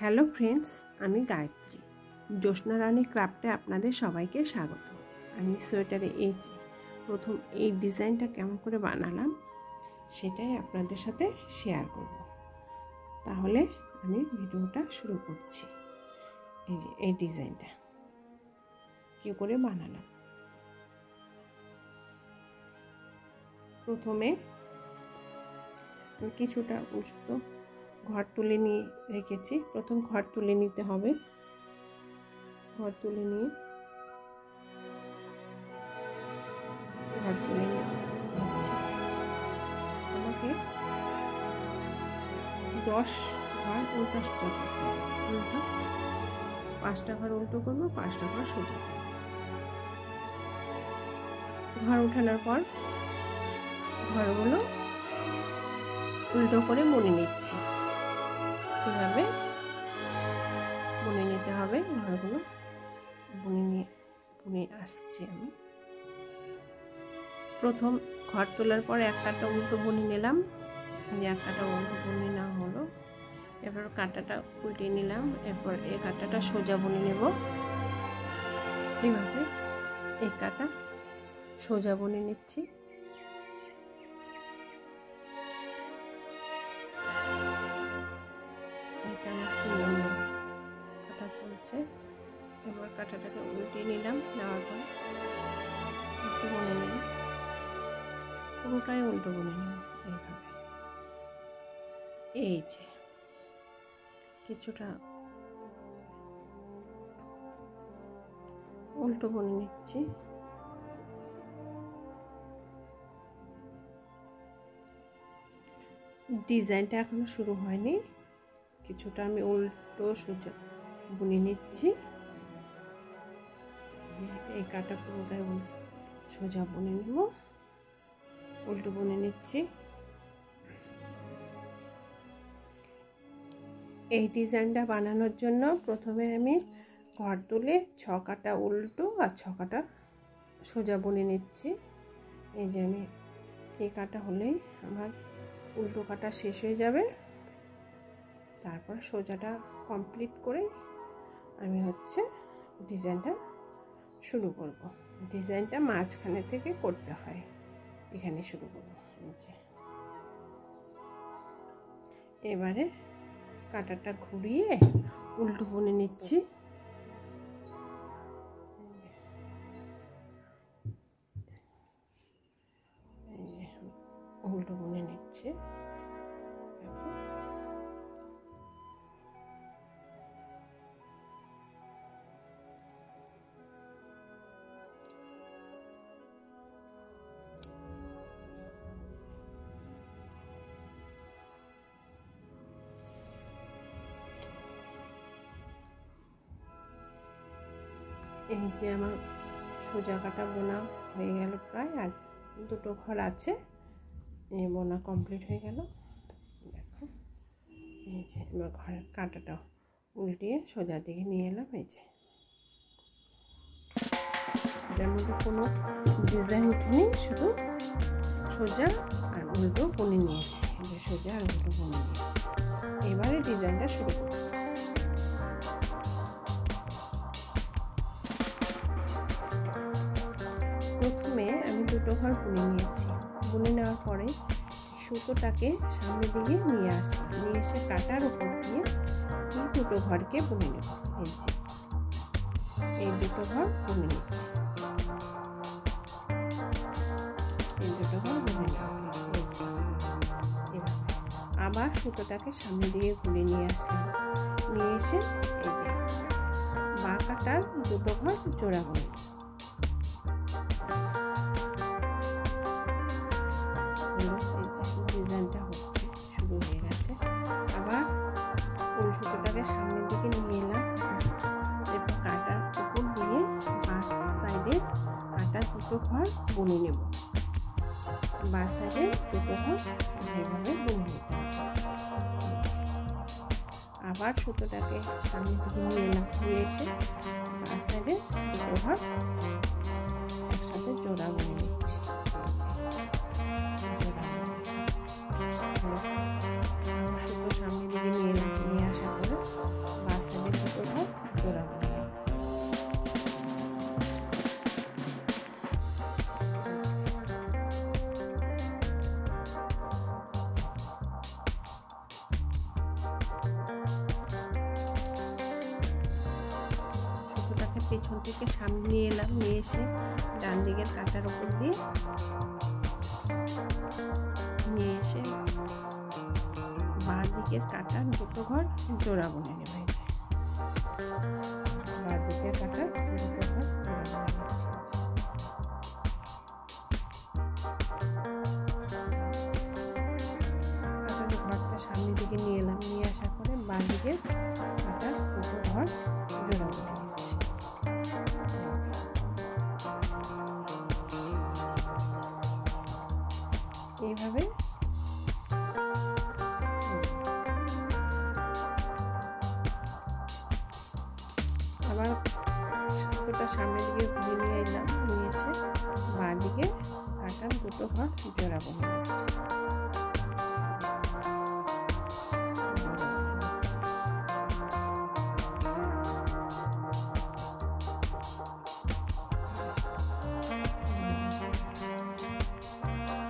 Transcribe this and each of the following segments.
Hello friends, আমি গায়ত্রী। জ্যোৎস্না রানী ক্রাফটে আপনাদের সবাইকে স্বাগত। আমি সোয়েটারে প্রথম এই ডিজাইনটা কেমন করে বানালাম সেটাই আপনাদের সাথে শেয়ার করব। তাহলে আমি ভিডিওটা শুরু করছি। এই ডিজাইনটা কী করে বানালাম। প্রথমে কিছুটা উঁচু ঘর তুলে নিয়ে রেখেছি। প্রথম ঘর তুলে নিতে হবে। ঘর তুলে নিয়ে নিচ্ছি। আমাকে 10 ঘর উল্টা সোজা করতে হবে। 5টা ঘর উল্টো করবো, 5টা ঘর সোজা করবো। ঘর উঠানোর পর ঘরগুলো উল্টো করে বুনে নিচ্ছি। এভাবে বুনে নিতে হবে। ঘরগুলো বুনে আসছি আমি। প্রথম ঘর তোলার পর একটা উল্টো বুনে নিলাম। একটা উল্টো বুনে নেওয়া হলো। এবার কাঁটাটা উল্টে নিলাম। এরপর এই কাঁটাটা সোজা বুনে নেব। এইভাবে এই কাঁটা সোজা বুনে নিচ্ছি। কাটা চলছে। এবার কাঁটাটাকে উল্টে নিলাম। নেওয়ার পর একটু বুনে নিলাম। পুরোটাই উল্টো বুনে নিলাম। এইভাবে এই যে কিছুটা উল্টো বুনে নিচ্ছি। ডিজাইনটা এখনো শুরু হয়নি। কিছুটা আমি উল্টো সোজা বুনে নিচ্ছি। এই কাটা পুরোটাই সোজা বুনে নেব। উল্টো বুনে নিচ্ছি। এই ডিজাইনটা বানানোর জন্য প্রথমে আমি ঘর তুলে 6 কাটা উল্টো আর 6 কাটা সোজা বুনে নিচ্ছি। এই যে আমি এই কাটা হলেই আমার উল্টো কাটা শেষ হয়ে যাবে। তারপর সোজাটা কমপ্লিট করে আমি ডিজাইনটা শুরু করব। ডিজাইনটা মাঝখানে থেকে করতে হয়। এখানে শুরু করব। এবারে কাঁটাটা ঘুরিয়ে উল্টো বুনে নিচ্ছি। উল্টো বুনে নিচ্ছি। এই যে আমার সোজা কাটা বোনা হয়ে গেল প্রায়। আর 2টো ঘর আছে। এই বোনা কমপ্লিট হয়ে গেল। দেখো এই যে এবার ঘরের কাঁটাটা উল্টিয়ে সোজা দিকে নিয়ে এলাম। এই যে এটার মধ্যে কোনো ডিজাইন উঠেনি, শুধু সোজা আর উল্টো বুনে নিয়েছি। এই যে সোজা আর উল্টো বুনে নিয়েছি। এবারে ডিজাইনটা শুরু করব। প্রথমে আমি 2টো ঘর বুনে নিয়েছি। বুনে নেওয়ার পরে সুতোটাকে সামনের দিকে নিয়ে আসি। নিয়ে এসে কাটার উপর দিয়ে এই 2টো ঘরকে বুনে নেব। এই 2টো ঘর বুনে নিচ্ছি। এই 2টো ঘর বুনে নেওয়া হলো। আবার সুতোটাকে সামনের দিকে ঘুরে নিয়ে আসলাম। নিয়ে এসে এই যে বাঁ কাটার 2টো ঘর জোড়া বুনে নেব। ডিজাইনটা শুরু হয়ে গেছে। আবার ফুল সুতোটাকে সামনের দিকে নিয়ে এলাম। এরপর কাটার উপর দিয়ে বাঁ সাইডে কাটা 2টো ঘর বুনে নেব। বাঁ সাইডে 2টো ঘর এইভাবে বুনে নেব। আবার সুতোটাকে সামনের দিকে নিয়ে এলাম। নিয়ে এসে বাঁ সাইডে 2টো ঘর একসাথে জোড়া বুনে নিচ্ছি। সুতো সামনের দিকে নিয়ে আসার পরে পেছন থেকে সামনে নিয়ে এলাম, নিয়ে এসে ডান দিকের কাঁটার উপর দিয়ে নিয়ে এসে বাঁ দিকের কাঁটার দুটো ঘর জোড়া বুনে নেব। বাঁ দিকের কাঁটার দুটো ঘর জোড়া বুনে নিচ্ছি। কাঁটার ঘরটা সামনের দিকে নিয়ে এলাম, নিয়ে আসার পরে বাঁ দিকের কাঁটার দুটো ঘর জোড়া বুনে নিচ্ছি। এইভাবে আবার সুতোটা সামনের দিকে ঘুরে নিয়ে এলাম, নিয়ে এসে বাঁ দিকে কাঁটার দুটো ঘর জোড়া বুনে নিচ্ছি।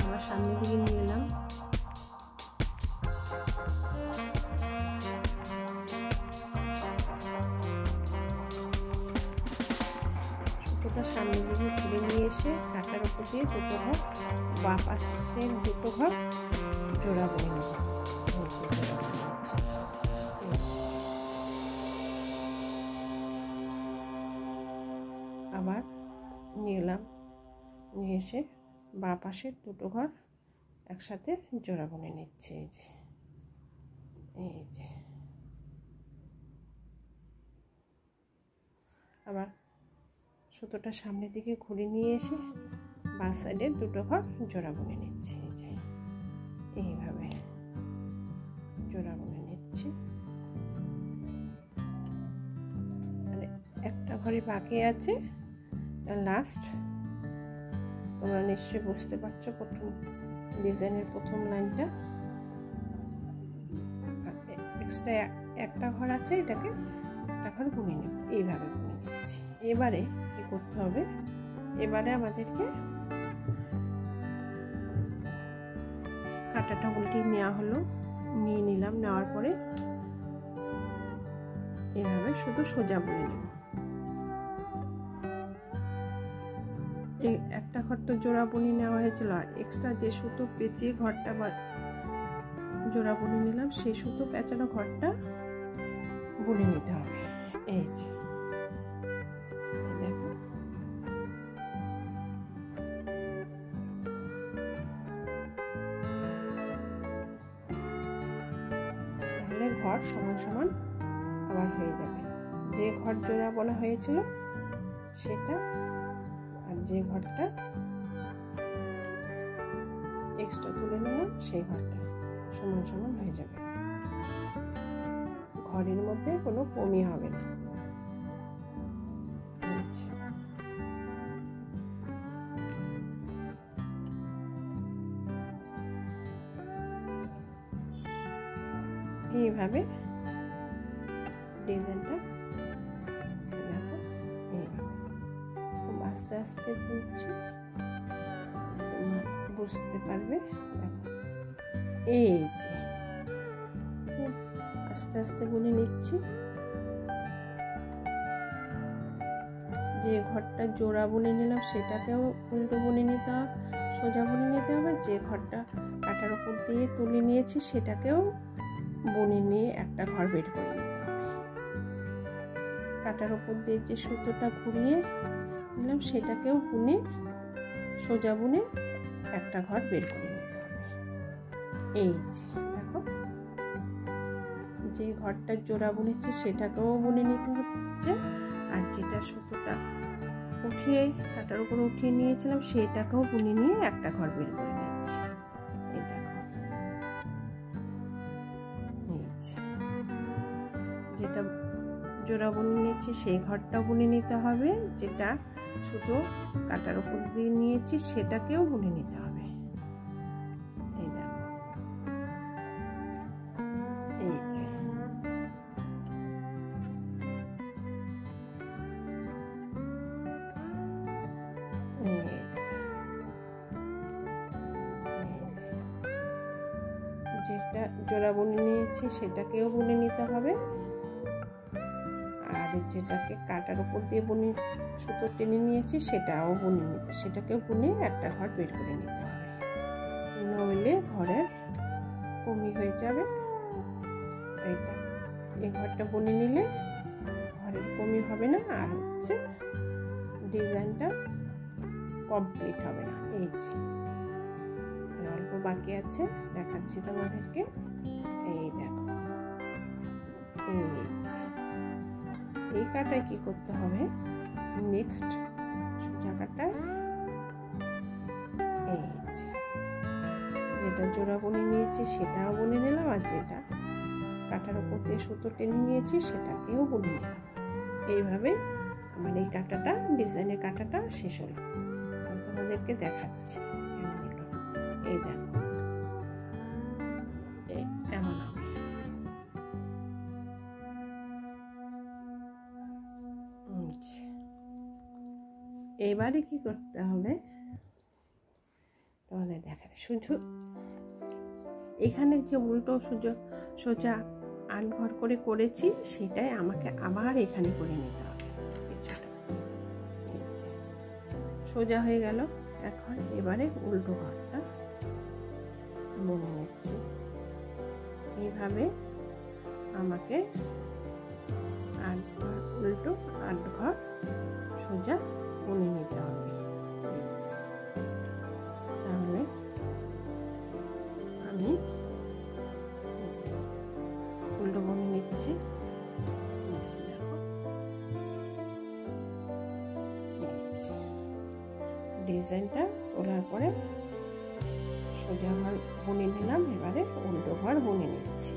আবার সামনের দিকে নিয়ে এলাম, সামনের দিকে ঘুরে নিয়ে এসে কাঁটার উপর দিয়ে দুটো ঘর বাঁ পাশে দুটো ঘর জোড়া বুনে নেব। আবার নিয়ে এলাম, নিয়ে এসে বাঁ পাশের দুটো ঘর একসাথে জোড়া বুনে নিচ্ছে। এই যে আবার সুতোটা সামনের দিকে ঘুরে নিয়ে এসে বাঁ সাইডের দুটো ঘর জোড়া বুনে নিচ্ছি। এই যে এইভাবে জোড়া বুনে নিচ্ছি। মানে একটা ঘরে বাকি আছে, লাস্ট। তোমরা নিশ্চয়ই বুঝতে পারছো, প্রথম ডিজাইনের প্রথম লাইনটা এক্সট্রা একটা ঘর আছে, এটাকে একটা ঘর বুনে নেব। এইভাবে বুনে নিচ্ছি। এবারে কি করতে হবে, এবারে আমাদেরকে কাঁটাটা উল্টে নেওয়া হলো, নিয়ে নিলাম, নেওয়ার পরে এভাবে শুধু সোজা বুনে নেব। এই একটা ঘর তো জোড়া বুনে নেওয়া হয়েছিল, আর এক্সট্রা যে সুতো পেঁচিয়ে ঘরটা জোড়া বুনে নিলাম, সেই সুতো পেঁচানো ঘরটা বুনে নিতে হবে। এই যে দেখো, তাহলে ঘর সমান সমান আবার হয়ে যাবে। যে ঘর জোড়া বোনা হয়েছিল সেটা আর যে ঘরটা এক্সট্রা তুলে নিলাম সেই ঘরটা সমান সমান হয়ে যাবে। ঘরের মধ্যে কোনো কমই হবে না। এইভাবে ডিজাইনটা দেখো, এইভাবে খুব আস্তে আস্তে বুনছি, বুঝতে পারবে। দেখো এই যে খুব আস্তে আস্তে বুনে নিচ্ছি। যে ঘরটা জোড়া বুনে নিলাম সেটাকেও উল্টো বুনে নিতে হবে, সোজা বুনে নিতে হবে। যে ঘরটা কাঁটার উপর দিয়ে তুলে নিয়েছি সেটাকেও বুনে নিয়ে একটা ঘর বের করে নিতে হবে। কাঁটার উপর দিয়ে যে সুতোটা ঘুরিয়ে নিলাম সেটাকেও বুনে সোজা বুনে একটা ঘর বের করে নিতে হবে। এই যে দেখো, যে ঘরটা জোড়া বুনেছি সেটাকেও বুনে নিতে হচ্ছে, আর যেটা সুতোটা উঠিয়ে কাঁটার উপর উঠিয়ে নিয়েছিলাম সেটাকেও বুনে নিয়ে একটা ঘর বের করে নিচ্ছি। এই দেখো, যেটা জোড়া বুনে নিয়েছি সেই ঘরটাও বুনে নিতে হবে, যেটা শুধু কাঁটার উপর দিয়ে নিয়েছি সেটাকেও বুনে নিতে হবে। এই দেখো, এই যে যেটা জোড়া বুনে নিয়েছি সেটাকেও বুনে নিতে হবে, আর যেটাকে কাটার উপর দিয়ে বুনে সুতো টেনে নিয়েছি সেটাও বুনে নিতে, সেটাকেও বুনে একটা ঘর বের করে নিতে হবে, নইলে ঘরের কমি হয়ে যাবে। এইটা এই ঘরটা বুনে নিলে ঘরের কমি হবে না, আর হচ্ছে ডিজাইনটা কমপ্লিট হবে না। এই যে অল্প বাকি আছে, দেখাচ্ছি তোমাদেরকে। এই দেখো, এই কাটায় কি করতে হবে, নেক্সট সোজা কাটায় এই যেটা জোড়া বুনে নিয়েছি সেটাও বুনে নিলাম, আর যেটা কাটার উপর দিয়ে সুতো টেনে নিয়েছি সেটাকেও বুনে নিলাম। এইভাবে আমার এই কাটাটা, ডিজাইনের কাটাটা শেষ হলো। আমি তোমাদেরকে দেখাচ্ছি কেমন হলো। এই দেখো, এমন হবে। এবারে কি করতে হবে তোমাদের দেখাবে, শুধু এখানে যে উল্টো সোজা 8 ঘর করে করেছি সেটাই আমাকে আবার এখানে করে নিতে হবে। কিছুটা সোজা হয়ে গেল। এখন এবারে উল্টো ঘরটা বুনে নিচ্ছি। এইভাবে আমাকে 8 ঘর উল্টো 8 ঘর সোজা বুনে নিতে হবে। তাহলে আমি উল্টো বুনে নিচ্ছি। ডিজাইনটা তোলার পরে সোজা ঘর বুনে নিলাম, এবারে উল্টো ঘর বুনে নিচ্ছি।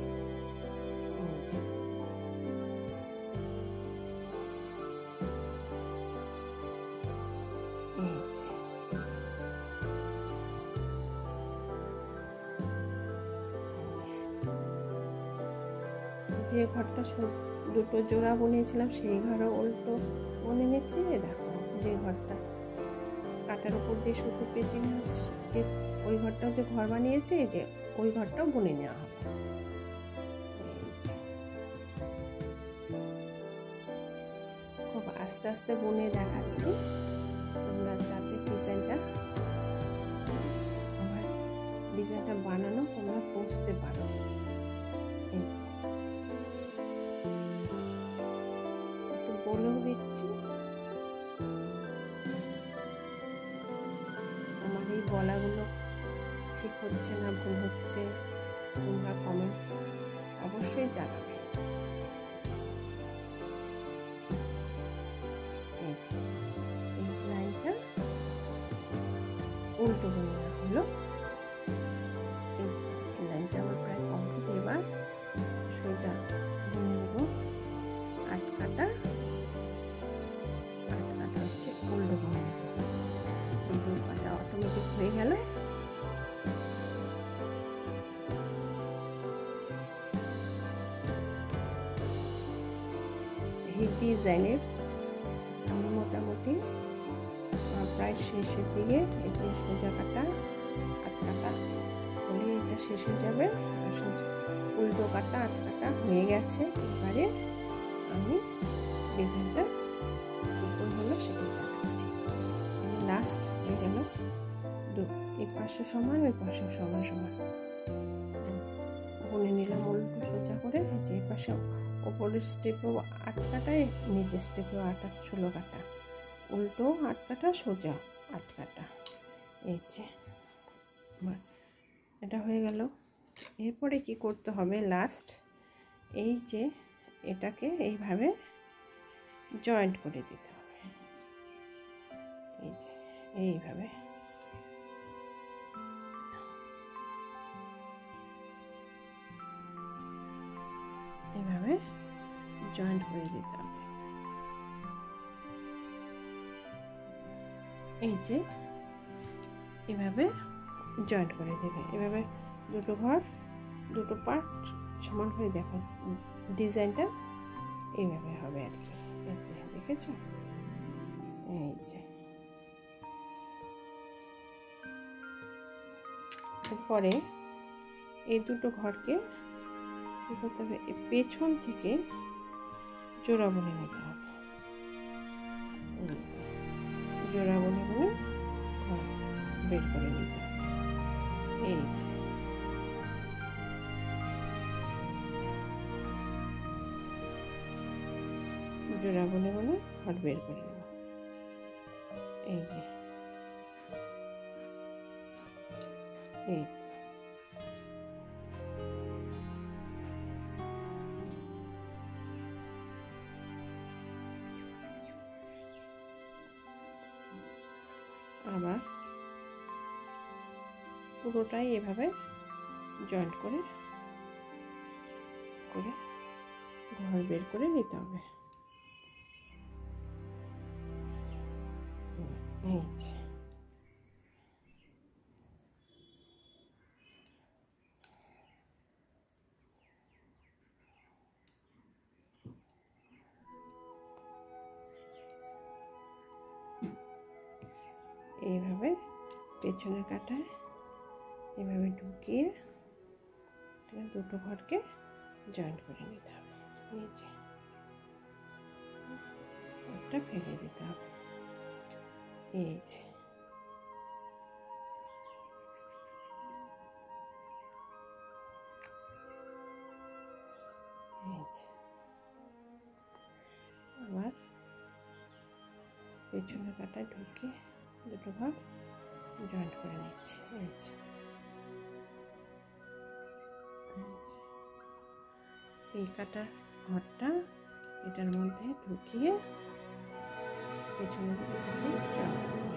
যে ঘরটা দুটো জোড়া বুনেছিলাম সেই ঘরও উল্টো বুনে নিচ্ছি। দেখো, যে ঘরটা কাটার উপর দিয়ে সুতো পেঁচিয়ে হচ্ছে, যে ওই ঘরটাও যে ঘর বানিয়েছে, এই যে ওই ঘরটাও বুনে নেওয়া হবে। খুব আস্তে আস্তে বুনে দেখাচ্ছি, তোমরা যাতে ডিজাইনটা বানানো তোমরা বুঝতে পারো। একটু বলেও দিচ্ছি, আমার এই বলাগুলো ঠিক হচ্ছে না ভুল হচ্ছে তোমরা কমেন্টস অবশ্যই জানাবে। এই লাইনটা উল্টো বুনে হলো। এই লাইনটা আমার প্রায় কমপ্লিট। এবার সোজা বুনে নেব 8 কাটা। 8 কাটা হচ্ছে উল্টো বুনে নেব। উল্টো কাটা অটোমেটিক হয়ে গেল। এই ডিজাইনের আমি মোটামুটি প্রায় শেষের দিকে, এই যে সোজা কাটা 8 কাটা হলে এটা শেষ হয়ে যাবে। আর সোজা উল্টো কাটা 8 কাটা হয়ে গেছে। এবারে আমি ডিজাইনটা কী করে হলো সেটা দেখাচ্ছি। লাস্ট হয়ে গেল, এই পাশে সমান ওই পাশে সমান সমান বুনে নিলাম উল্টো সোজা করে। যে পাশে ওপরের স্টেপেও 8 কাটায়, নিচের স্টেপেও 8 16 কাটা, উল্টো 8 কাটা সোজা 8 কাটা। এই যে এটা হয়ে গেল। এরপরে কি করতে হবে, লাস্ট এই যে এটাকে এইভাবে জয়েন্ট করে দিতে হবে। এই যে এইভাবে এইভাবে জয়েন্ট করে দিতে হবে। এই যে এভাবে জয়েন্ট করে দেবে। এভাবে দুটো ঘর দুটো পার্ট সমান হয়ে দেখো ডিজাইনটা এইভাবে হবে আর কি। দেখেছো? এই যে এরপরে এই দুটো ঘরকে কি করতে হবে, পেছন থেকে জোড়া বুনে নিতে হবে। জোড়া বুনে বুনে ঘর বের করে নিতে হবে। এই জোড়া বুনে বুনে ঘর বের করে নেব। এই যে এই আবার পুরোটাই এভাবে জয়েন্ট করে করে ঘর বের করে নিতে হবে। এই যে এইভাবে পেছনের কাটায় এভাবে ঢুকিয়ে দুটো ঘরকে জয়েন্ট করে নিতে হবে। এই যে একটা ফেলে দিতে হবে। এই যে আবার পেছনের কাটায় ঢুকিয়ে দুটো ঘর জয়েন্ট করে নিচ্ছি। এই কাটা ঘরটা এটার মধ্যে ঢুকিয়ে পেছনের দিকে জয়েন্ট করে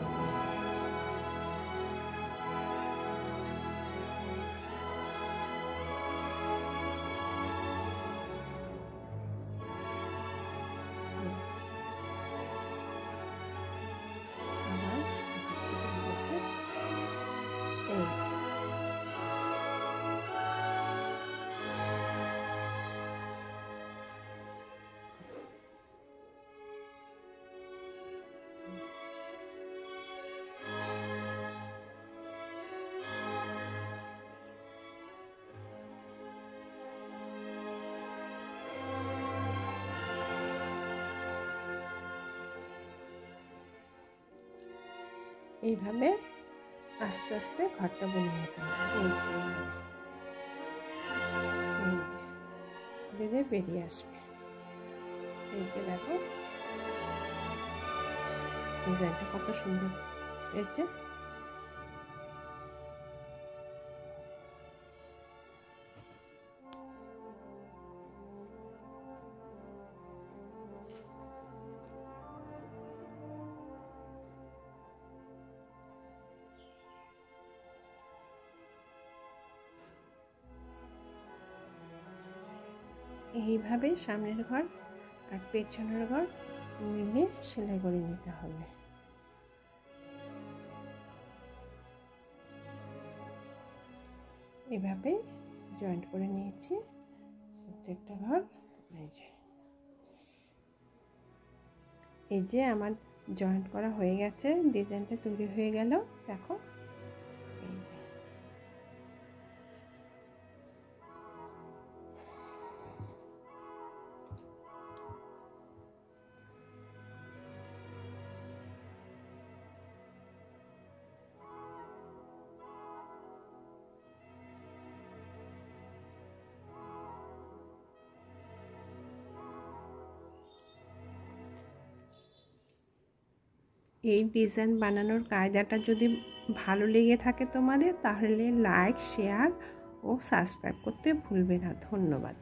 এইভাবে আস্তে আস্তে ঘরটা বুনে নিতে হবে। এই যে বেঁধে বেরিয়ে আসবে। এই যে দেখো ডিজাইনটা কত সুন্দর হয়েছে। এইভাবে সামনের ঘর আর পেছনের ঘর মিলিয়ে সেলাই করে নিতে হবে। এভাবে জয়েন্ট করে নিয়েছি প্রত্যেকটা ঘর। এই যে আমার জয়েন্ট করা হয়ে গেছে, ডিজাইনটা তৈরি হয়ে গেল। দেখো এই যে এই ডিজাইন বানানোর কায়দাটা যদি ভালো লেগে থাকে তোমাদের, তাহলে লাইক, শেয়ার ও সাবস্ক্রাইব করতে ভুলবে না। ধন্যবাদ।